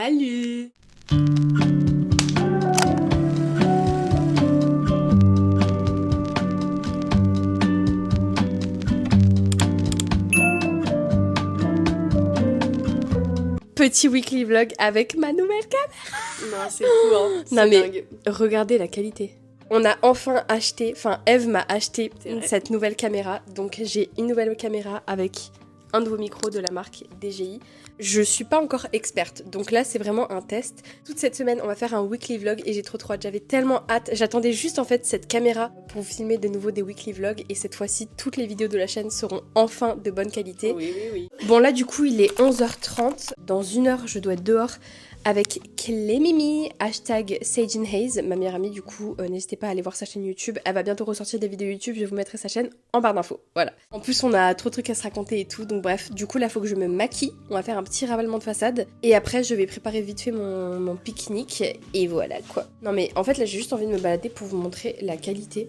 Salut! Petit weekly vlog avec ma nouvelle caméra. Non, c'est fou, hein. Non mais Dingue. regardez la qualité. On a enfin acheté, enfin Eve m'a acheté C'est vrai. cette nouvelle caméra. Donc j'ai une nouvelle caméra avec un nouveau micro de la marque DJI. Je suis pas encore experte, donc là c'est vraiment un test. Toute cette semaine on va faire un weekly vlog et j'ai trop hâte, j'avais tellement hâte. J'attendais juste en fait cette caméra pour filmer de nouveau des weekly vlogs et cette fois-ci toutes les vidéos de la chaîne seront enfin de bonne qualité. Oui, oui, oui. Bon là du coup il est 11h30, dans une heure je dois être dehors avec Clémimi, hashtag SageInHaze, ma meilleure amie du coup, n'hésitez pas à aller voir sa chaîne YouTube, elle va bientôt ressortir des vidéos YouTube, je vous mettrai sa chaîne en barre d'infos, voilà. En plus on a trop de trucs à se raconter et tout, donc bref, du coup là faut que je me maquille, on va faire un petit ravalement de façade, et après je vais préparer vite fait mon pique-nique, et voilà quoi. Non mais en fait là j'ai juste envie de me balader pour vous montrer la qualité.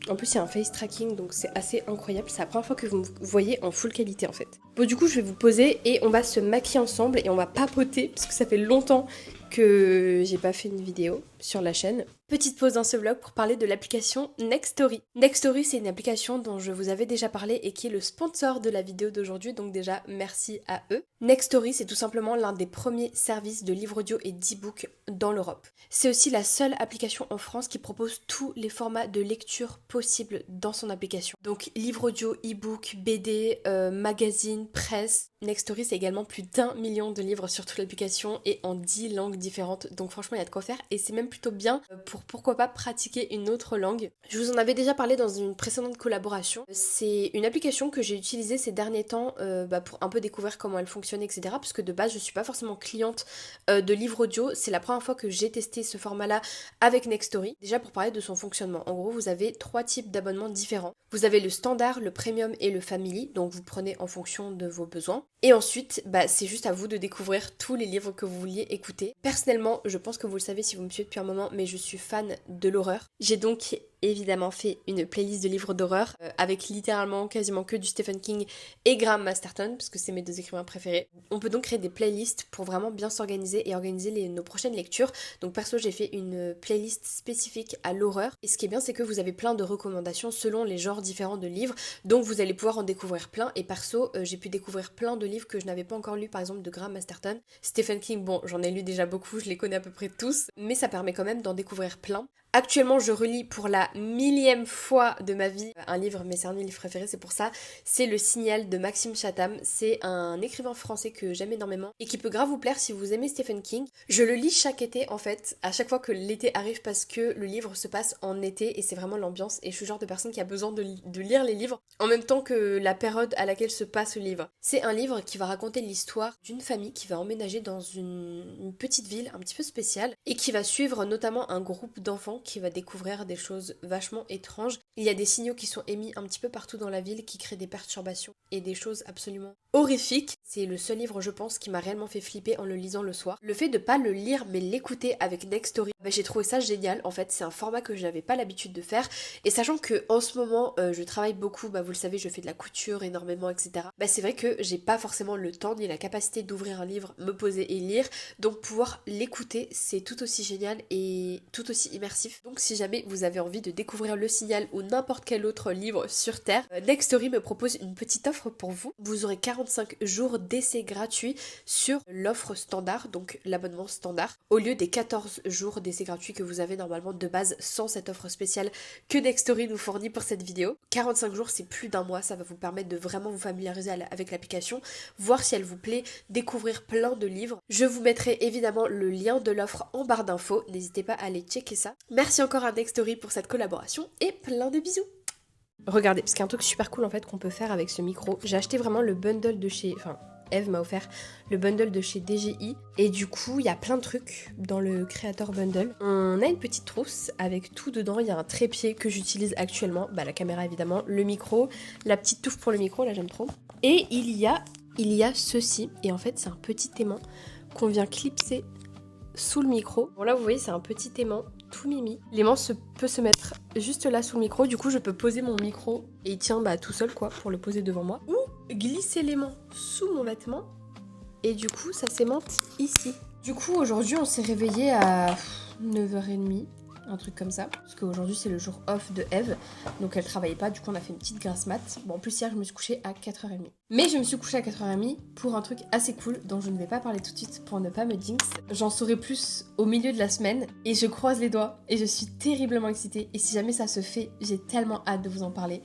En plus, il y a un face tracking, donc c'est assez incroyable. C'est la première fois que vous me voyez en full qualité, en fait. Bon, du coup, je vais vous poser et on va se maquiller ensemble et on va papoter, parce que ça fait longtemps que j'ai pas fait une vidéo sur la chaîne. Petite pause dans ce vlog pour parler de l'application Nextory. Nextory, c'est une application dont je vous avais déjà parlé et qui est le sponsor de la vidéo d'aujourd'hui, donc déjà merci à eux. Nextory, c'est tout simplement l'un des premiers services de livres audio et d'e-book dans l'Europe. C'est aussi la seule application en France qui propose tous les formats de lecture possibles dans son application. Donc livre audio, e-book, BD, magazine, presse. Nextory, c'est également plus d'1 million de livres sur toute l'application et en 10 langues différentes. Donc franchement, il y a de quoi faire et c'est même plutôt bien pour pourquoi pas pratiquer une autre langue. Je vous en avais déjà parlé dans une précédente collaboration. C'est une application que j'ai utilisée ces derniers temps pour un peu découvrir comment elle fonctionne, etc. Parce que de base, je suis pas forcément cliente de livres audio. C'est la première fois que j'ai testé ce format-là avec Nextory. Déjà pour parler de son fonctionnement. En gros, vous avez 3 types d'abonnements différents. Vous avez le standard, le premium et le family. Donc vous prenez en fonction de vos besoins. Et ensuite, c'est juste à vous de découvrir tous les livres que vous vouliez écouter. Personnellement, je pense que vous le savez si vous me suivez depuis un moment, mais je suis fan de l'horreur. J'ai donc évidemment fait une playlist de livres d'horreur avec littéralement quasiment que du Stephen King et Graham Masterton parce que c'est mes 2 écrivains préférés. On peut donc créer des playlists pour vraiment bien s'organiser et organiser nos prochaines lectures. Donc perso j'ai fait une playlist spécifique à l'horreur et ce qui est bien c'est que vous avez plein de recommandations selon les genres différents de livres, donc vous allez pouvoir en découvrir plein et perso j'ai pu découvrir plein de livres que je n'avais pas encore lus, par exemple de Graham Masterton. Stephen King, bon j'en ai lu déjà beaucoup, je les connais à peu près tous, mais ça permet quand même d'en découvrir plein. Actuellement, je relis pour la 1000e fois de ma vie un livre, mais c'est un de mes livres préférés, c'est pour ça. C'est Le Signal de Maxime Chatham. C'est un écrivain français que j'aime énormément et qui peut grave vous plaire si vous aimez Stephen King. Je le lis chaque été en fait, à chaque fois que l'été arrive parce que le livre se passe en été et c'est vraiment l'ambiance. Et je suis le genre de personne qui a besoin de lire les livres en même temps que la période à laquelle se passe le livre. C'est un livre qui va raconter l'histoire d'une famille qui va emménager dans une petite ville un petit peu spéciale et qui va suivre notamment un groupe d'enfants qui va découvrir des choses vachement étranges. Il y a des signaux qui sont émis un petit peu partout dans la ville qui créent des perturbations et des choses absolument horrifiques. C'est le seul livre, je pense, qui m'a réellement fait flipper en le lisant le soir. Le fait de pas le lire mais l'écouter avec Nextory, j'ai trouvé ça génial. En fait, c'est un format que je n'avais pas l'habitude de faire. Et sachant que en ce moment, je travaille beaucoup, vous le savez, je fais de la couture énormément, etc. C'est vrai que j'ai pas forcément le temps ni la capacité d'ouvrir un livre, me poser et lire. Donc pouvoir l'écouter, c'est tout aussi génial et tout aussi immersif. Donc si jamais vous avez envie de découvrir Le Signal ou n'importe quel autre livre sur Terre, Nextory me propose une petite offre pour vous. Vous aurez 45 jours d'essai gratuit sur l'offre standard, donc l'abonnement standard, au lieu des 14 jours d'essai gratuit que vous avez normalement de base sans cette offre spéciale que Nextory nous fournit pour cette vidéo. 45 jours, c'est plus d'1 mois, ça va vous permettre de vraiment vous familiariser avec l'application, voir si elle vous plaît, découvrir plein de livres. Je vous mettrai évidemment le lien de l'offre en barre d'infos, n'hésitez pas à aller checker ça. Merci encore à Nextory pour cette collaboration et plein de bisous. Regardez, parce qu'il y a un truc super cool en fait qu'on peut faire avec ce micro. J'ai acheté vraiment le bundle de chez... Eve m'a offert le bundle de chez DJI et du coup il y a plein de trucs dans le Creator Bundle. On a une petite trousse avec tout dedans, il y a un trépied que j'utilise actuellement, la caméra évidemment, le micro, la petite touffe pour le micro, là j'aime trop. Et il y a ceci, et en fait c'est un petit aimant qu'on vient clipser sous le micro. Bon là vous voyez c'est un petit aimant tout mimi. L'aimant peut se mettre juste là sous le micro, du coup je peux poser mon micro et il tient tout seul quoi pour le poser devant moi. Ou glisser l'aimant sous mon vêtement et du coup ça s'aimante ici. Du coup aujourd'hui on s'est réveillé à 9h30. Un truc comme ça, parce qu'aujourd'hui c'est le jour off de Eve, donc elle travaillait pas, du coup on a fait une petite grasse mat. Bon, en plus hier je me suis couchée à 4h30. Mais je me suis couchée à 4h30 pour un truc assez cool dont je ne vais pas parler tout de suite pour ne pas me jinx. J'en saurai plus au milieu de la semaine et je croise les doigts et je suis terriblement excitée. Et si jamais ça se fait, j'ai tellement hâte de vous en parler.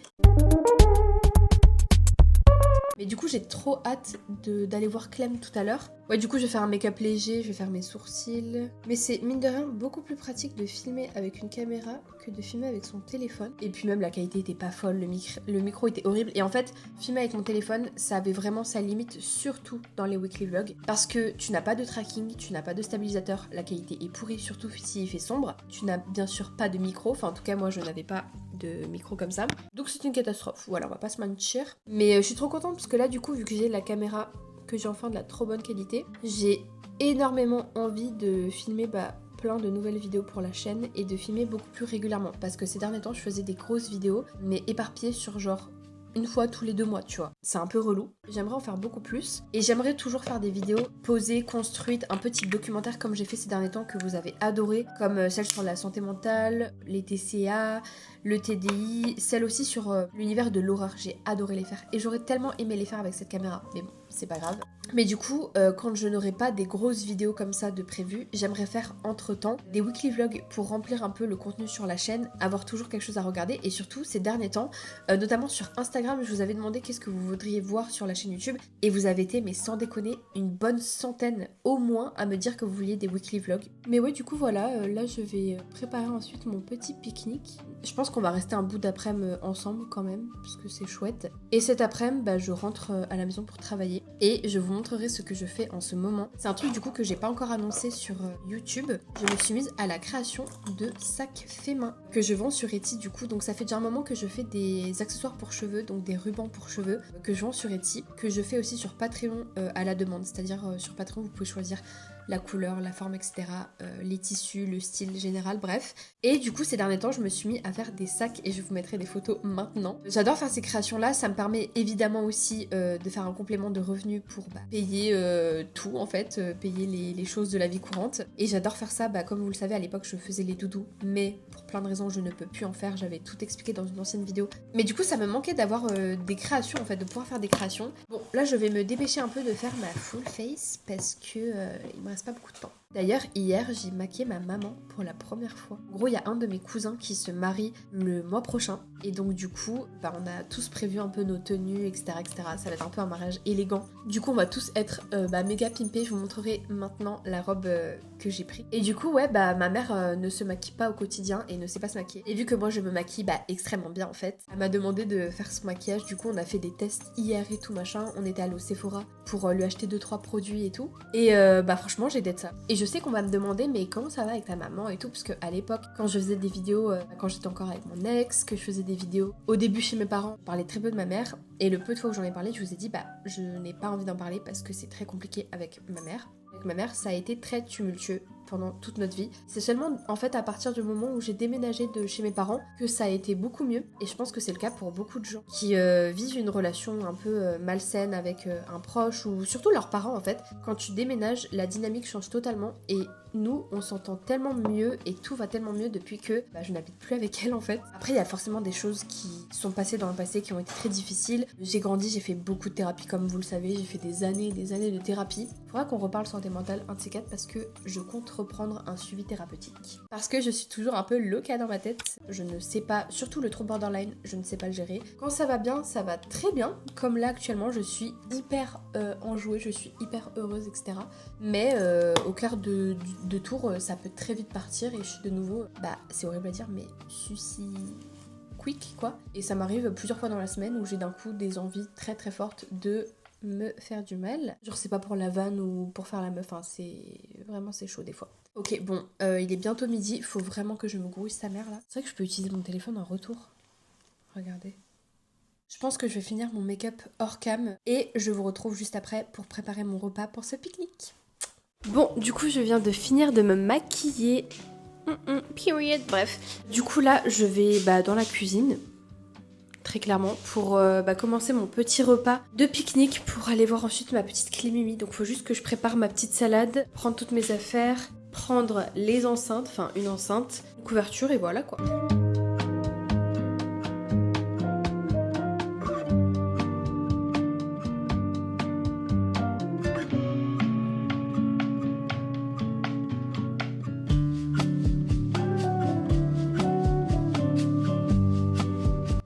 Mais du coup j'ai trop hâte d'aller voir Clem tout à l'heure. Ouais, du coup je vais faire un make-up léger, je vais faire mes sourcils. Mais c'est mine de rien beaucoup plus pratique de filmer avec une caméra que de filmer avec son téléphone. Et puis même la qualité était pas folle, le micro était horrible. Et en fait, filmer avec mon téléphone, ça avait vraiment sa limite, surtout dans les weekly vlogs. Parce que tu n'as pas de tracking, tu n'as pas de stabilisateur, la qualité est pourrie, surtout s'il fait sombre. Tu n'as bien sûr pas de micro, enfin en tout cas moi je n'avais pas de micro comme ça. Donc c'est une catastrophe, voilà, on va pas se mentir. Mais je suis trop contente parce que là du coup vu que j'ai la caméra, que j'ai enfin de la trop bonne qualité, j'ai énormément envie de filmer plein de nouvelles vidéos pour la chaîne et de filmer beaucoup plus régulièrement. Parce que ces derniers temps je faisais des grosses vidéos mais éparpillées sur genre une fois tous les 2 mois, tu vois. C'est un peu relou. J'aimerais en faire beaucoup plus. Et j'aimerais toujours faire des vidéos posées, construites, un peu type documentaire comme j'ai fait ces derniers temps que vous avez adoré. Comme celle sur la santé mentale, les TCA, le TDI, celle aussi sur l'univers de l'horreur. J'ai adoré les faire. Et j'aurais tellement aimé les faire avec cette caméra. Mais bon, c'est pas grave. Mais du coup, quand je n'aurai pas des grosses vidéos comme ça de prévues, j'aimerais faire entre-temps des weekly vlogs pour remplir un peu le contenu sur la chaîne, avoir toujours quelque chose à regarder. Et surtout, ces derniers temps, notamment sur Instagram, je vous avais demandé qu'est-ce que vous voudriez voir sur la chaîne YouTube. Et vous avez été, mais sans déconner, une bonne centaine au moins à me dire que vous vouliez des weekly vlogs. Mais ouais, du coup, voilà, là je vais préparer ensuite mon petit pique-nique. Je pense qu'on va rester un bout d'après-midi ensemble quand même, parce que c'est chouette. Et cet après-midi, je rentre à la maison pour travailler. Et je vous montrerai ce que je fais en ce moment. C'est un truc du coup que j'ai pas encore annoncé sur YouTube. Je me suis mise à la création de sacs faits main que je vends sur Etsy du coup. Donc ça fait déjà un moment que je fais des accessoires pour cheveux, donc des rubans pour cheveux que je vends sur Etsy, que je fais aussi sur Patreon à la demande. C'est-à-dire sur Patreon vous pouvez choisir la couleur, la forme, etc. Les tissus, le style général, bref. Et du coup, ces derniers temps, je me suis mis à faire des sacs et je vous mettrai des photos maintenant. J'adore faire ces créations-là, ça me permet évidemment aussi de faire un complément de revenus pour payer tout, en fait, payer les choses de la vie courante. Et j'adore faire ça, comme vous le savez, à l'époque, je faisais les doudous, mais pour plein de raisons, je ne peux plus en faire, j'avais tout expliqué dans une ancienne vidéo. Mais du coup, ça me manquait d'avoir des créations, en fait, de pouvoir faire des créations. Bon, là, je vais me dépêcher un peu de faire ma full face parce que il me reste pas beaucoup de temps. D'ailleurs, hier, j'ai maquillé ma maman pour la première fois. En gros, il y a un de mes cousins qui se marie le mois prochain. Et donc, du coup, on a tous prévu un peu nos tenues, etc., etc. Ça va être un peu un mariage élégant. Du coup, on va tous être méga pimpés. Je vous montrerai maintenant la robe que j'ai prise. Et du coup, ouais, ma mère ne se maquille pas au quotidien et ne sait pas se maquiller. Et vu que moi, je me maquille extrêmement bien, en fait, elle m'a demandé de faire son maquillage. Du coup, on a fait des tests hier et tout, machin. On était allé au Sephora pour lui acheter 2-3 produits et tout. Et franchement, j'ai d'être ça. Et je sais qu'on va me demander mais comment ça va avec ta maman et tout, parce que à l'époque quand je faisais des vidéos, quand j'étais encore avec mon ex, que je faisais des vidéos au début chez mes parents, je parlais très peu de ma mère, et le peu de fois où j'en ai parlé, je vous ai dit je n'ai pas envie d'en parler parce que c'est très compliqué avec ma mère. Avec ma mère, ça a été très tumultueux pendant toute notre vie. C'est seulement en fait à partir du moment où j'ai déménagé de chez mes parents que ça a été beaucoup mieux, et je pense que c'est le cas pour beaucoup de gens qui vivent une relation un peu malsaine avec un proche, ou surtout leurs parents en fait. Quand tu déménages, la dynamique change totalement, et nous on s'entend tellement mieux et tout va tellement mieux depuis que je n'habite plus avec elle en fait. Après il y a forcément des choses qui sont passées dans le passé qui ont été très difficiles. J'ai grandi, j'ai fait beaucoup de thérapie comme vous le savez, j'ai fait des années et des années de thérapie. Faudra qu'on reparle santé mentale un de ces quatre parce que je compte reprendre un suivi thérapeutique. Parce que je suis toujours un peu loca dans ma tête, je ne sais pas, surtout le trouble borderline, je ne sais pas le gérer. Quand ça va bien, ça va très bien, comme là actuellement je suis hyper enjouée, je suis hyper heureuse, etc. Mais au clair de tour, ça peut très vite partir et je suis de nouveau, c'est horrible à dire, mais suicide quick quoi. Et ça m'arrive plusieurs fois dans la semaine où j'ai d'un coup des envies très très fortes de me faire du mal. Genre c'est pas pour la vanne ou pour faire la meuf, c'est chaud des fois. Ok, bon, il est bientôt midi, il faut vraiment que je me grouille sa mère là. C'est vrai que je peux utiliser mon téléphone en retour. Regardez. Je pense que je vais finir mon make-up hors cam et je vous retrouve juste après pour préparer mon repas pour ce pique-nique. Bon, du coup, je viens de finir de me maquiller. Period. Bref. Du coup, là, je vais dans la cuisine. très clairement, pour commencer mon petit repas de pique-nique pour aller voir ensuite ma petite clé Mimi. Donc faut juste que je prépare ma petite salade, prendre toutes mes affaires, prendre les enceintes, enfin une enceinte, une couverture et voilà quoi.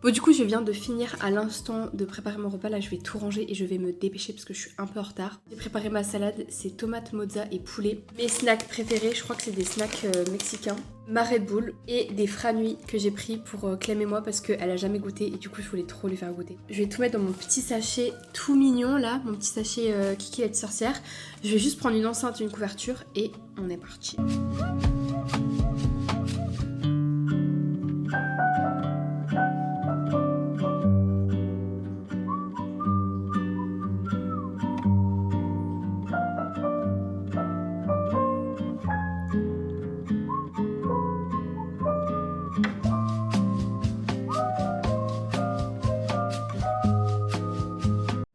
Bon du coup je viens de finir à l'instant de préparer mon repas, là je vais tout ranger et je vais me dépêcher parce que je suis un peu en retard. J'ai préparé ma salade, c'est tomate mozza et poulet. Mes snacks préférés, je crois que c'est des snacks mexicains. Ma Red Bull et des Franui que j'ai pris pour Clem et moi parce qu'elle a jamais goûté et du coup je voulais trop lui faire goûter. Je vais tout mettre dans mon petit sachet tout mignon là, mon petit sachet Kiki la petite sorcière. Je vais juste prendre une enceinte, une couverture et on est parti.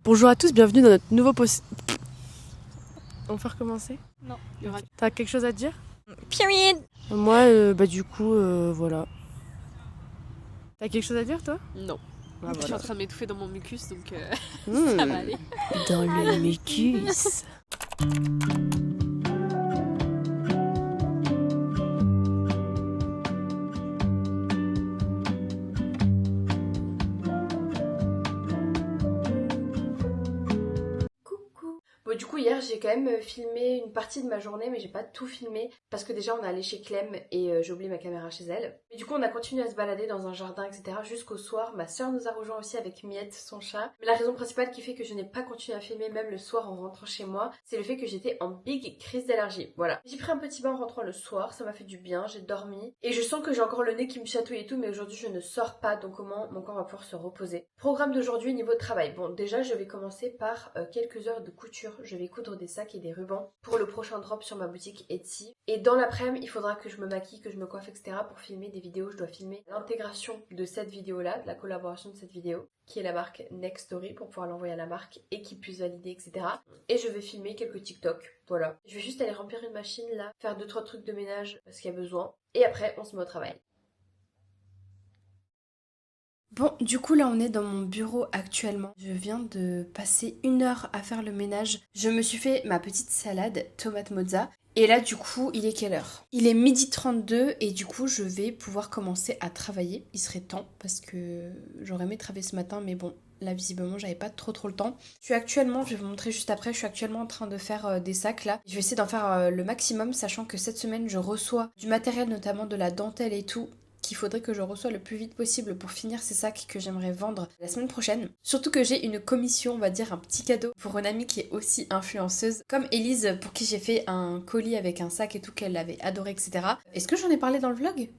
Bonjour à tous, bienvenue dans notre nouveau post. On va recommencer? Non. T'as quelque chose à dire? Period. Moi, du coup, voilà. T'as quelque chose à dire, toi? Non. Ah, Je suis voilà. en train de m'étouffer dans mon mucus, donc Mmh, ça va aller. dans le mucus. Bon du coup hier j'ai quand même filmé une partie de ma journée mais j'ai pas tout filmé parce que déjà on est allé chez Clem et j'ai oublié ma caméra chez elle. Mais du coup on a continué à se balader dans un jardin etc jusqu'au soir. Ma soeur nous a rejoint aussi avec Miette son chat. Mais la raison principale qui fait que je n'ai pas continué à filmer même le soir en rentrant chez moi, c'est le fait que j'étais en big crise d'allergie. Voilà. J'ai pris un petit bain en rentrant le soir, ça m'a fait du bien, j'ai dormi et je sens que j'ai encore le nez qui me chatouille et tout mais aujourd'hui je ne sors pas donc au moins mon corps va pouvoir se reposer. Programme d'aujourd'hui niveau de travail. Bon déjà je vais commencer par quelques heures de couture. Je vais coudre des sacs et des rubans pour le prochain drop sur ma boutique Etsy. Et dans l'après-midi, il faudra que je me maquille, que je me coiffe, etc. pour filmer des vidéos. Je dois filmer l'intégration de cette vidéo-là, de la collaboration de cette vidéo, qui est la marque Next Story pour pouvoir l'envoyer à la marque et qu'ils puissent valider, etc. Et je vais filmer quelques TikTok. Voilà. Je vais juste aller remplir une machine là, faire 2-3 trucs de ménage parce qu'il y a besoin. Et après, on se met au travail. Bon, du coup là on est dans mon bureau actuellement. Je viens de passer 1 heure à faire le ménage. Je me suis fait ma petite salade tomate mozza. Et là du coup il est quelle heure? Il est 12h32 et du coup je vais pouvoir commencer à travailler. Il serait temps parce que j'aurais aimé travailler ce matin mais bon là visiblement j'avais pas trop le temps. Je suis actuellement, je vais vous montrer juste après, je suis actuellement en train de faire des sacs là. Je vais essayer d'en faire le maximum sachant que cette semaine je reçois du matériel notamment de la dentelle et tout qu'il faudrait que je reçoive le plus vite possible pour finir ces sacs que j'aimerais vendre la semaine prochaine. Surtout que j'ai une commission, on va dire un petit cadeau pour une amie qui est aussi influenceuse, comme Elise pour qui j'ai fait un colis avec un sac et tout qu'elle avait adoré, etc. Est-ce que j'en ai parlé dans le vlog ?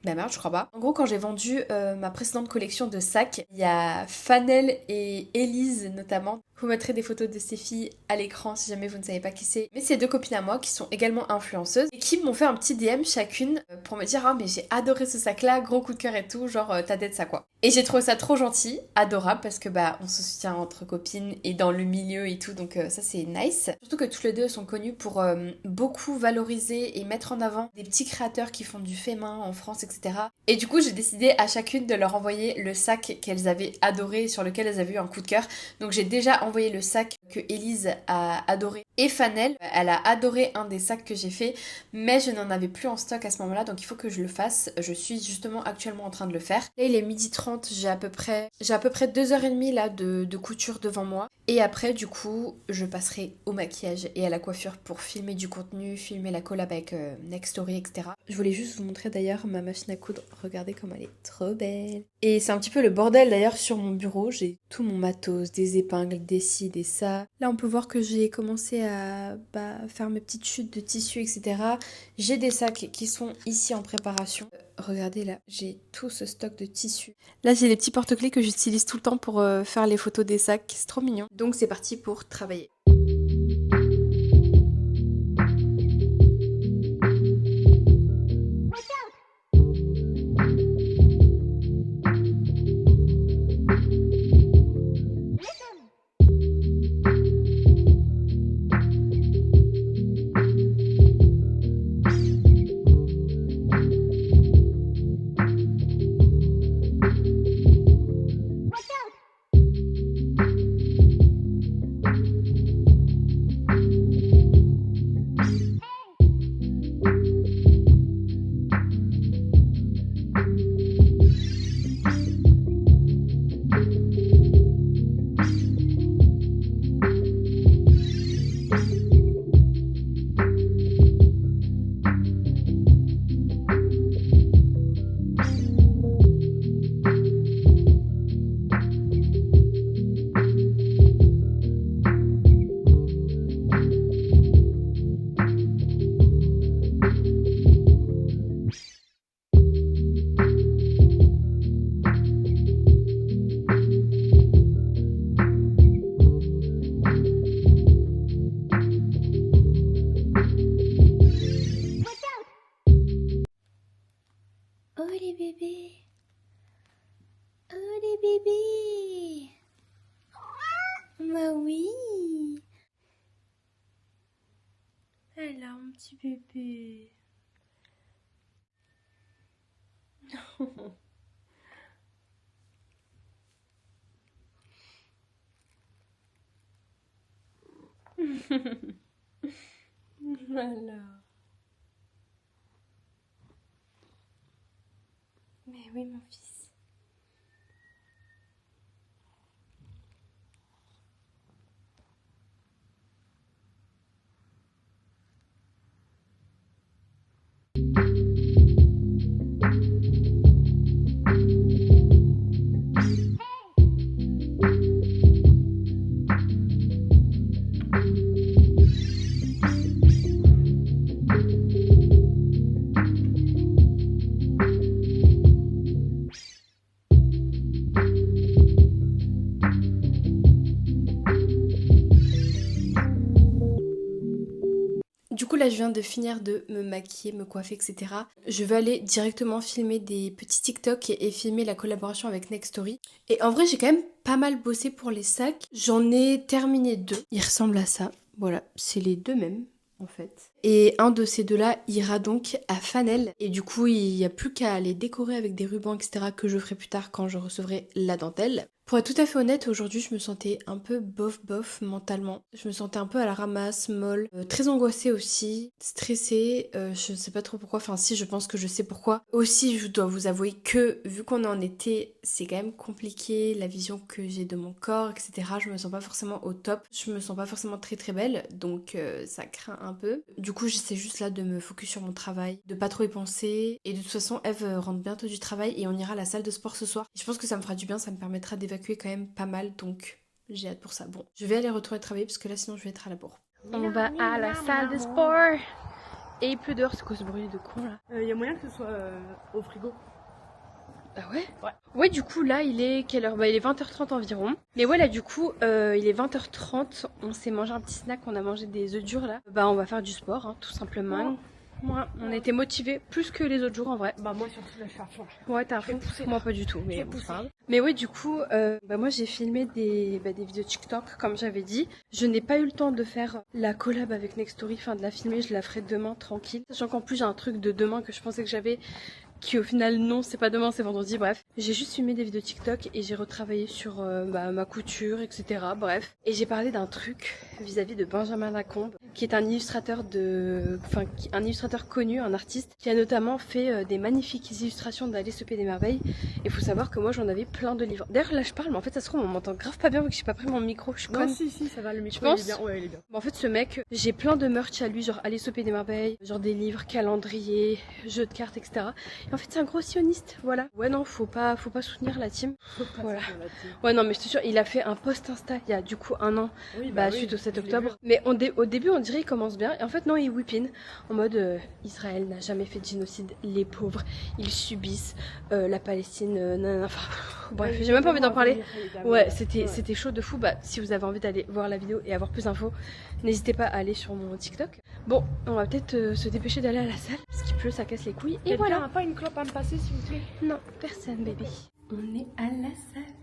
Bah merde, je crois pas. En gros, quand j'ai vendu ma précédente collection de sacs, il y a Fanel et Elise notamment. Je vous mettrai des photos de ces filles à l'écran si jamais vous ne savez pas qui c'est. Mais c'est 2 copines à moi qui sont également influenceuses et qui m'ont fait un petit DM chacune pour me dire « Ah mais j'ai adoré ce sac là, gros coup de cœur et tout, genre t'as d'être ça quoi ». Et j'ai trouvé ça trop gentil, adorable parce que bah on se soutient entre copines et dans le milieu et tout donc ça c'est nice. Surtout que toutes les deux sont connues pour beaucoup valoriser et mettre en avant des petits créateurs qui font du fait main en France etc. Et du coup j'ai décidé à chacune de leur envoyer le sac qu'elles avaient adoré sur lequel elles avaient eu un coup de cœur. Donc j'ai déjà envoyé le sac que Elise a adoré et Fanel, elle a adoré un des sacs que j'ai fait mais je n'en avais plus en stock à ce moment là donc il faut que je le fasse. Je suis justement actuellement en train de le faire. Là il est 12h30, j'ai à peu près 2h30 là de couture devant moi et après du coup je passerai au maquillage et à la coiffure pour filmer du contenu, filmer la collab avec Next Story etc. Je voulais juste vous montrer d'ailleurs ma machine à coudre, regardez comme elle est trop belle. Et c'est un petit peu le bordel d'ailleurs sur mon bureau, j'ai tout mon matos, des épingles, des ci, des ça. Là on peut voir que j'ai commencé à faire mes petites chutes de tissu etc. J'ai des sacs qui sont ici en préparation. Regardez là, j'ai tout ce stock de tissu. Là j'ai les petits porte-clés que j'utilise tout le temps pour faire les photos des sacs, c'est trop mignon. Donc c'est parti pour travailler. là, mon petit bébé. Voilà. Mais oui, mon fils. Du coup là je viens de finir de me maquiller, me coiffer, etc. Je vais aller directement filmer des petits TikTok et filmer la collaboration avec Nextory. Et en vrai j'ai quand même pas mal bossé pour les sacs. J'en ai terminé 2. Ils ressemblent à ça. Voilà, c'est les deux mêmes en fait. Et un de ces deux-là ira donc à Fanel. Et du coup il n'y a plus qu'à les décorer avec des rubans, etc. que je ferai plus tard quand je recevrai la dentelle. Pour être tout à fait honnête, aujourd'hui je me sentais un peu bof mentalement. Je me sentais un peu à la ramasse, molle, très angoissée aussi, stressée, je sais pas trop pourquoi, enfin si je pense que je sais pourquoi. Aussi je dois vous avouer que vu qu'on est en été, c'est quand même compliqué, la vision que j'ai de mon corps, etc. Je me sens pas forcément au top, je me sens pas forcément très belle, donc ça craint un peu. Du coup j'essaie juste là de me focus sur mon travail, de pas trop y penser, et de toute façon Eve rentre bientôt du travail et on ira à la salle de sport ce soir. Et je pense que ça me fera du bien, ça me permettra d'évacuer quand même pas mal, donc j'ai hâte pour ça. Bon, je vais aller retourner travailler parce que là sinon je vais être à la bourre. On va à la salle de sport et il pleut dehors. C'est quoi ce bruit de con là? Y a moyen que ce soit au frigo. Ah ouais? Ouais. Ouais, du coup là il est quelle heure? Bah il est 20h30 environ. Mais ouais là du coup il est 20h30, on s'est mangé un petit snack, on a mangé des œufs durs là. Bah on va faire du sport hein, tout simplement. Moi, on était motivés plus que les autres jours en vrai. Bah moi surtout là je suis à fond. Ouais, t'as à fond. pousser, Moi pas du tout, mais vais bon, pousser. c'est pas grave. Mais ouais, du coup, moi j'ai filmé des vidéos TikTok comme j'avais dit. Je n'ai pas eu le temps de faire la collab avec Nextory, enfin de la filmer, je la ferai demain tranquille. Sachant qu'en plus j'ai un truc de demain que je pensais que j'avais, qui au final non, c'est pas demain, c'est vendredi, bref. J'ai juste filmé des vidéos TikTok et j'ai retravaillé sur ma couture, etc. Bref. Et j'ai parlé d'un truc vis-à-vis de Benjamin Lacombe, qui est un illustrateur un illustrateur connu, un artiste, qui a notamment fait des magnifiques illustrations d'Alice au Pays des Merveilles. Et faut savoir que moi j'en avais plein de livres. D'ailleurs là je parle, mais en fait ça se trouve on m'entend grave pas bien vu que j'ai pas pris mon micro, je suis Non conne. si ça va, le micro Tu penses? il est bien. Ouais il est bien. En fait, ce mec, j'ai plein de merch à lui, genre Alice au Pays des Merveilles, genre des livres, calendriers, jeux de cartes, etc. Et en fait, c'est un gros sioniste, voilà. Ouais, non, faut pas soutenir la team. Voilà. Ouais, non, mais je te jure, il a fait un post Insta il y a du coup un an, Oui, suite au 7 octobre. Mais au début, on dirait qu'il commence bien. Et en fait, non, il whippine en mode Israël n'a jamais fait de génocide, les pauvres, ils subissent la Palestine, nanana. Enfin, bref, j'ai même pas envie d'en parler. Ouais, c'était chaud de fou. Bah, si vous avez envie d'aller voir la vidéo et avoir plus d'infos, n'hésitez pas à aller sur mon TikTok. Bon, on va peut-être se dépêcher d'aller à la salle parce qu'il pleut, ça casse les couilles. Et voilà. N'a pas une clope à me passer s'il vous plaît? Non, personne, bébé. On est à la salle.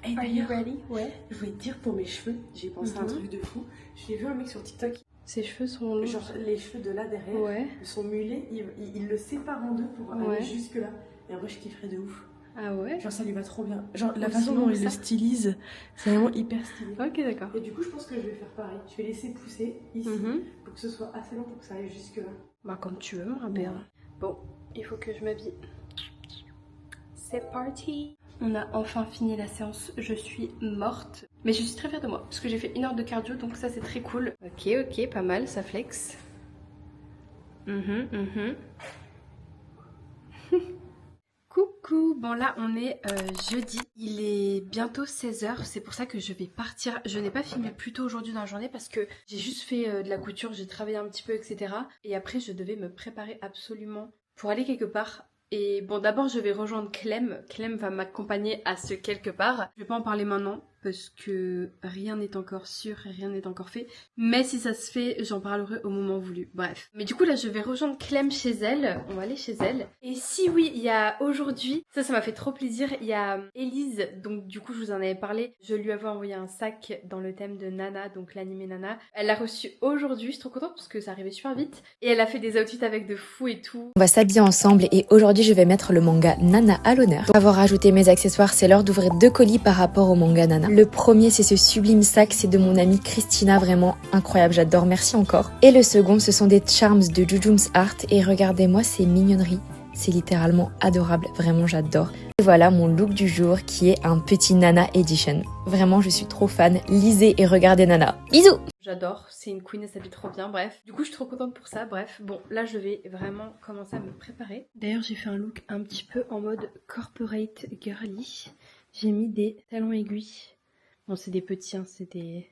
Et Are you d'ailleurs, ready? Ouais. je voulais te dire pour mes cheveux, j'ai pensé à un truc de fou. J'ai vu un mec sur TikTok, Ses cheveux sont longs. genre les cheveux de là derrière, Ouais. sont muselés, il le sépare en deux pour Ouais. aller jusque là. Et en vrai, je kifferais de ouf. Ah ouais? Genre, ça lui va trop bien. Genre, la Aussi façon dont long il que le ça. stylise, c'est vraiment hyper stylé. Ok, d'accord. Et du coup, je pense que je vais faire pareil. Je vais laisser pousser ici pour que ce soit assez long pour que ça aille jusque là. Bah, comme tu veux, mon père. Bon, il faut que je m'habille. C'est parti! On a enfin fini la séance, je suis morte. Mais je suis très fière de moi, parce que j'ai fait 1 heure de cardio, donc ça c'est très cool. Ok, pas mal, ça flex. Coucou, bon là on est jeudi, il est bientôt 16h, c'est pour ça que je vais partir. Je n'ai pas filmé plus tôt aujourd'hui dans la journée parce que j'ai juste fait de la couture, j'ai travaillé un petit peu, etc. Et après je devais me préparer absolument pour aller quelque part. Et bon, d'abord je vais rejoindre Clem va m'accompagner à ce quelque part. Je vais pas en parler maintenant parce que rien n'est encore sûr et rien n'est encore fait. Mais si ça se fait, j'en parlerai au moment voulu. Bref. Mais du coup là je vais rejoindre Clem chez elle. On va aller chez elle. Et si oui, il y a aujourd'hui, ça m'a fait trop plaisir, il y a Elise, donc du coup je vous en avais parlé. Je lui avais envoyé un sac dans le thème de Nana, donc l'animé Nana. Elle l'a reçu aujourd'hui, je suis trop contente parce que ça arrivait super vite. Et elle a fait des outfits avec de fou et tout. On va s'habiller ensemble et aujourd'hui je vais mettre le manga Nana à l'honneur. Pour avoir ajouté mes accessoires, c'est l'heure d'ouvrir 2 colis par rapport au manga Nana. Le premier c'est ce sublime sac, c'est de mon amie Christina, vraiment incroyable, j'adore, merci encore. Et le second ce sont des charms de Jujum's Art et regardez-moi ces mignonneries. C'est littéralement adorable, vraiment j'adore. Et voilà mon look du jour qui est un petit Nana Edition. Vraiment je suis trop fan, lisez et regardez Nana. Bisous! J'adore, c'est une queen, elle s'habille trop bien, bref. Du coup je suis trop contente pour ça, bref. Bon là je vais vraiment commencer à me préparer. D'ailleurs j'ai fait un look un petit peu en mode corporate girly. J'ai mis des talons aiguilles. Bon c'est des petits, hein, c'est des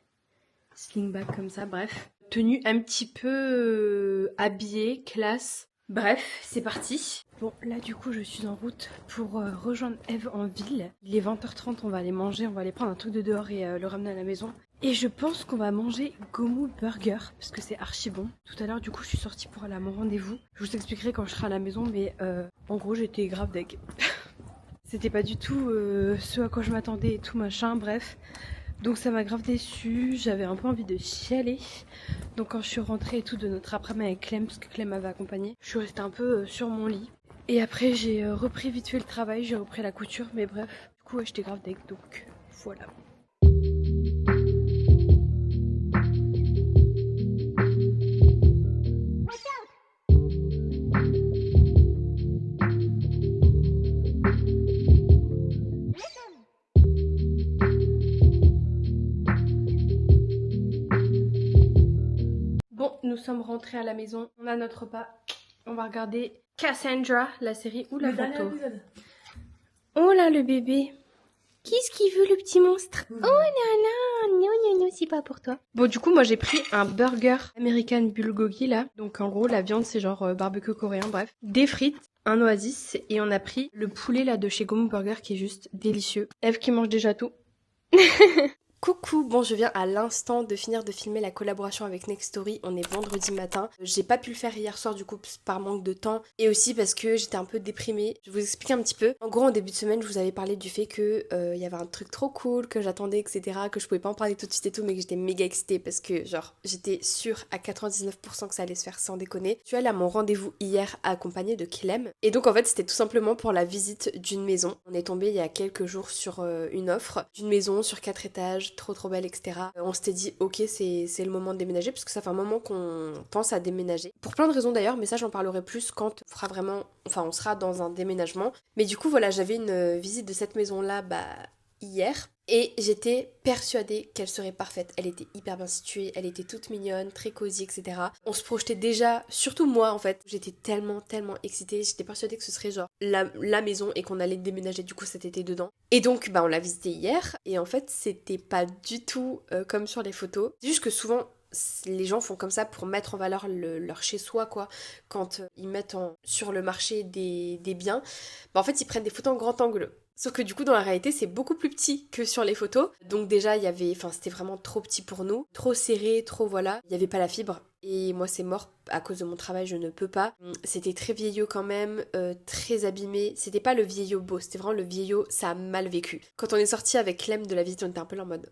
slingback comme ça, bref. Tenue un petit peu habillée, classe. Bref, c'est parti. Bon, là du coup je suis en route pour rejoindre Eve en ville. Il est 20h30, on va aller manger, on va aller prendre un truc de dehors et le ramener à la maison. Et je pense qu'on va manger Gomu Burger, parce que c'est archi bon. Tout à l'heure du coup je suis sortie pour aller à mon rendez-vous. Je vous expliquerai quand je serai à la maison, mais en gros j'étais grave deg. C'était pas du tout ce à quoi je m'attendais et tout machin, bref. Donc ça m'a grave déçue, j'avais un peu envie de chialer. Donc quand je suis rentrée et tout de notre après-midi avec Clem, parce que Clem m'avait accompagnée, je suis restée un peu sur mon lit. Et après j'ai repris vite fait le travail, j'ai repris la couture, mais bref. Du coup ouais, j'étais grave deg, donc voilà. Bon, nous sommes rentrés à la maison, on a notre repas. On va regarder Cassandra, la série ou la photo. Oh là le bébé. Qu'est-ce qu'il veut le petit monstre? Oh là là, non non non, c'est pas pour toi. Bon du coup moi j'ai pris un burger American Bulgogi là. Donc en gros la viande c'est genre barbecue coréen, bref. Des frites, un oasis et on a pris le poulet là de chez Gomu Burger qui est juste délicieux. Eve qui mange déjà tout. Coucou, bon je viens à l'instant de finir de filmer la collaboration avec Nextory, on est vendredi matin. J'ai pas pu le faire hier soir du coup par manque de temps et aussi parce que j'étais un peu déprimée. Je vais vous expliquer un petit peu. En gros en début de semaine je vous avais parlé du fait que il y avait un truc trop cool que j'attendais etc, que je pouvais pas en parler tout de suite et tout mais que j'étais méga excitée parce que genre j'étais sûre à 99% que ça allait se faire sans déconner. Je suis allée à mon rendez-vous hier accompagnée de Clem et donc en fait c'était tout simplement pour la visite d'une maison. On est tombé il y a quelques jours sur une offre d'une maison sur 4 étages trop belle etc. On s'était dit ok c'est le moment de déménager parce que ça fait un moment qu'on pense à déménager. Pour plein de raisons d'ailleurs mais ça j'en parlerai plus quand on fera vraiment, enfin on sera dans un déménagement. Mais du coup voilà j'avais une visite de cette maison là hier. Et j'étais persuadée qu'elle serait parfaite. Elle était hyper bien située, elle était toute mignonne, très cosy, etc. On se projetait déjà, surtout moi en fait. J'étais tellement excitée. J'étais persuadée que ce serait genre la maison et qu'on allait déménager du coup cet été dedans. Et donc on l'a visité hier. Et en fait c'était pas du tout comme sur les photos. C'est juste que souvent les gens font comme ça pour mettre en valeur leur chez-soi quoi. Quand ils mettent sur le marché des biens, en fait ils prennent des photos en grand angle. Sauf que du coup dans la réalité c'est beaucoup plus petit que sur les photos. Donc déjà c'était vraiment trop petit pour nous, trop serré, trop voilà. Il n'y avait pas la fibre et moi c'est mort à cause de mon travail, je ne peux pas. C'était très vieillot quand même, très abîmé. C'était pas le vieillot beau, c'était vraiment le vieillot ça a mal vécu. Quand on est sorti avec Clem de la visite on était un peu là en mode...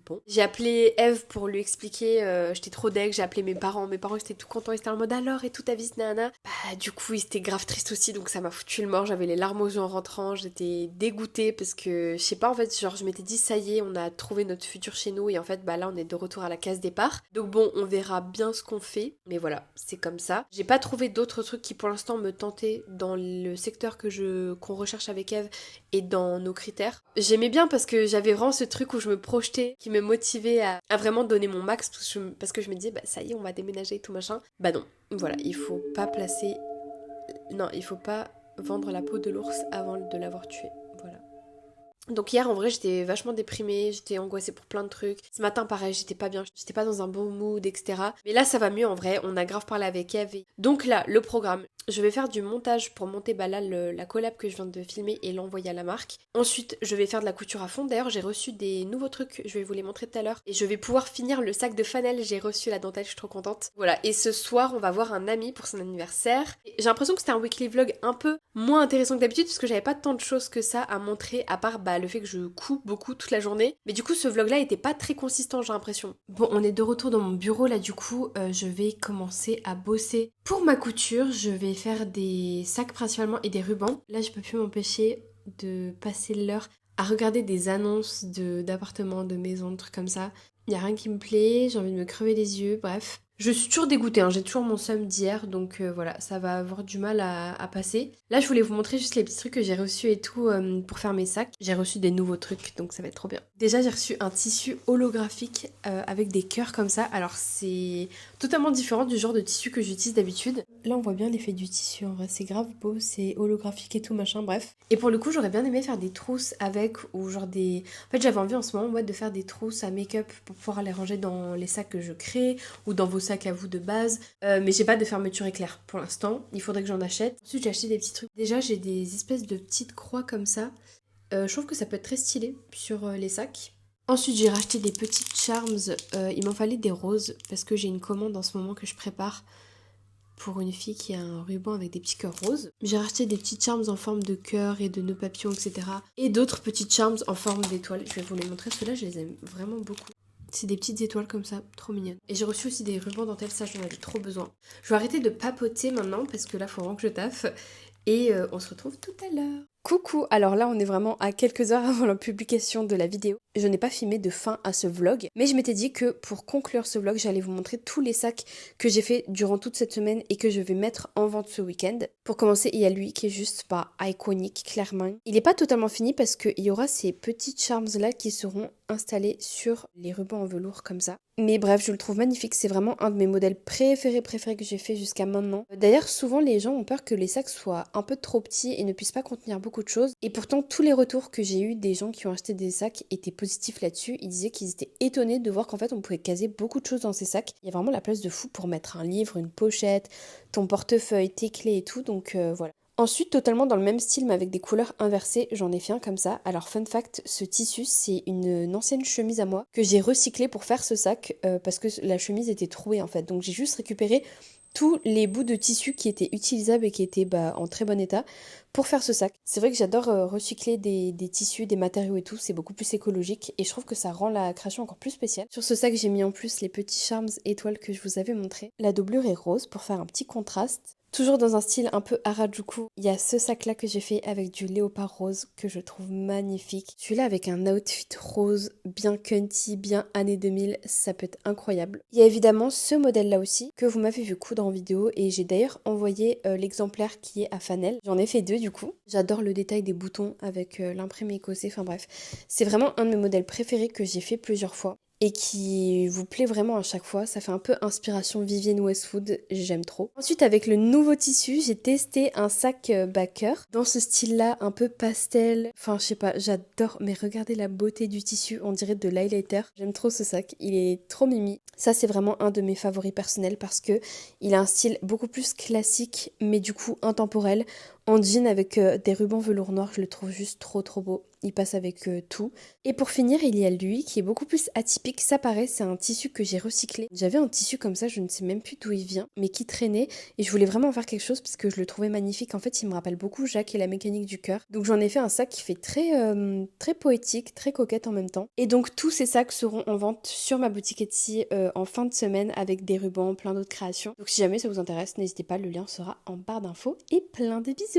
Bon. J'ai appelé Eve pour lui expliquer, j'étais trop deg, j'ai appelé mes parents ils étaient tout contents, ils étaient en mode alors et tout ta visite nana. Du coup ils étaient grave tristes aussi donc ça m'a foutu le mort, j'avais les larmes aux yeux en rentrant, j'étais dégoûtée parce que je sais pas en fait genre je m'étais dit ça y est on a trouvé notre futur chez nous et en fait là on est de retour à la case départ. Donc bon on verra bien ce qu'on fait mais voilà c'est comme ça. J'ai pas trouvé d'autres trucs qui pour l'instant me tentaient dans le secteur qu'on recherche avec Eve et dans nos critères. J'aimais bien parce que j'avais vraiment ce truc où je me projetais qui me motivait à vraiment donner mon max parce que je me disais ça y est on va déménager et tout machin. Non, voilà, il faut pas vendre la peau de l'ours avant de l'avoir tué, voilà. Donc hier en vrai j'étais vachement déprimée, j'étais angoissée pour plein de trucs. Ce matin pareil, j'étais pas bien, j'étais pas dans un bon mood, etc. Mais là ça va mieux en vrai, on a grave parlé avec Eve. Donc là, le programme, je vais faire du montage pour monter là la collab que je viens de filmer et l'envoyer à la marque. Ensuite, je vais faire de la couture à fond. D'ailleurs, j'ai reçu des nouveaux trucs, je vais vous les montrer tout à l'heure. Et je vais pouvoir finir le sac de Fanel, j'ai reçu la dentelle, je suis trop contente. Voilà, et ce soir, on va voir un ami pour son anniversaire. J'ai l'impression que c'était un weekly vlog un peu moins intéressant que d'habitude parce que j'avais pas tant de choses que ça à montrer à part le fait que je couds beaucoup toute la journée. Mais du coup, ce vlog là était pas très consistant, j'ai l'impression. Bon, on est de retour dans mon bureau là, du coup, je vais commencer à bosser pour ma couture. Je vais faire des sacs principalement et des rubans. Là, je peux plus m'empêcher de passer l'heure à regarder des annonces d'appartements, de maisons, de trucs comme ça. Il y a rien qui me plaît, j'ai envie de me crever les yeux, bref. Je suis toujours dégoûtée, hein, j'ai toujours mon seum d'hier, donc voilà, ça va avoir du mal à passer. Là, je voulais vous montrer juste les petits trucs que j'ai reçus et tout pour faire mes sacs. J'ai reçu des nouveaux trucs, donc ça va être trop bien. Déjà, j'ai reçu un tissu holographique avec des cœurs comme ça. Alors, c'est totalement différent du genre de tissu que j'utilise d'habitude. Là, on voit bien l'effet du tissu, en vrai, c'est grave beau, c'est holographique et tout, machin, bref. Et pour le coup, j'aurais bien aimé faire des trousses avec, ou genre des... En fait, j'avais envie en ce moment, moi, de faire des trousses à make-up pour pouvoir les ranger dans les sacs que je crée, ou dans vos sacs à vous de base, mais j'ai pas de fermeture éclair pour l'instant, il faudrait que j'en achète. Ensuite j'ai acheté des petits trucs, déjà j'ai des espèces de petites croix comme ça, je trouve que ça peut être très stylé sur les sacs. Ensuite j'ai racheté des petites charms, il m'en fallait des roses parce que j'ai une commande en ce moment que je prépare pour une fille qui a un ruban avec des petits cœurs roses. J'ai racheté des petites charms en forme de cœur et de nœuds papillons, etc. Et d'autres petites charms en forme d'étoiles, je vais vous les montrer, ceux-là je les aime vraiment beaucoup. C'est des petites étoiles comme ça, trop mignonnes. Et j'ai reçu aussi des rubans dentelle, ça j'en avais trop besoin. Je vais arrêter de papoter maintenant parce que là faut vraiment que je taffe. Et on se retrouve tout à l'heure. Coucou, alors là on est vraiment à quelques heures avant la publication de la vidéo. Je n'ai pas filmé de fin à ce vlog, mais je m'étais dit que pour conclure ce vlog, j'allais vous montrer tous les sacs que j'ai fait durant toute cette semaine et que je vais mettre en vente ce week-end. Pour commencer, il y a lui qui est juste iconique, clairement. Il n'est pas totalement fini parce qu'il y aura ces petites charms là qui seront installés sur les rubans en velours comme ça. Mais bref, je le trouve magnifique, c'est vraiment un de mes modèles préférés que j'ai fait jusqu'à maintenant. D'ailleurs, souvent les gens ont peur que les sacs soient un peu trop petits et ne puissent pas contenir beaucoup de choses. Et pourtant, tous les retours que j'ai eu des gens qui ont acheté des sacs étaient positifs là-dessus. Ils disaient qu'ils étaient étonnés de voir qu'en fait on pouvait caser beaucoup de choses dans ces sacs. Il y a vraiment la place de fou pour mettre un livre, une pochette, ton portefeuille, tes clés et tout, donc voilà. Ensuite, totalement dans le même style mais avec des couleurs inversées, j'en ai fait un comme ça. Alors fun fact, ce tissu c'est une ancienne chemise à moi que j'ai recyclée pour faire ce sac parce que la chemise était trouée en fait. Donc j'ai juste récupéré tous les bouts de tissu qui étaient utilisables et qui étaient en très bon état pour faire ce sac. C'est vrai que j'adore recycler des tissus, des matériaux et tout, c'est beaucoup plus écologique et je trouve que ça rend la création encore plus spéciale. Sur ce sac, j'ai mis en plus les petits charms étoiles que je vous avais montré. La doublure est rose pour faire un petit contraste. Toujours dans un style un peu Harajuku, il y a ce sac là que j'ai fait avec du léopard rose que je trouve magnifique. Celui-là avec un outfit rose bien cunty, bien années 2000, ça peut être incroyable. Il y a évidemment ce modèle là aussi que vous m'avez vu coudre en vidéo et j'ai d'ailleurs envoyé l'exemplaire qui est à Fanel. J'en ai fait deux du coup. J'adore le détail des boutons avec l'imprimé écossais, enfin bref. C'est vraiment un de mes modèles préférés que j'ai fait plusieurs fois et qui vous plaît vraiment à chaque fois. Ça fait un peu inspiration Vivienne Westwood, j'aime trop. Ensuite, avec le nouveau tissu, j'ai testé un sac cœur dans ce style-là, un peu pastel. Enfin, je sais pas, j'adore, mais regardez la beauté du tissu, on dirait de l'highlighter. J'aime trop ce sac, il est trop mimi. Ça, c'est vraiment un de mes favoris personnels parce que il a un style beaucoup plus classique, mais du coup intemporel. En jean avec des rubans velours noir, je le trouve juste trop beau. Il passe avec tout. Et pour finir, il y a lui qui est beaucoup plus atypique. Ça paraît, c'est un tissu que j'ai recyclé. J'avais un tissu comme ça, je ne sais même plus d'où il vient, mais qui traînait. Et je voulais vraiment en faire quelque chose parce que je le trouvais magnifique. En fait, il me rappelle beaucoup Jacques et la mécanique du cœur. Donc j'en ai fait un sac qui fait très poétique, très coquette en même temps. Et donc tous ces sacs seront en vente sur ma boutique Etsy en fin de semaine avec des rubans, plein d'autres créations. Donc si jamais ça vous intéresse, n'hésitez pas, le lien sera en barre d'infos. Et plein de bisous!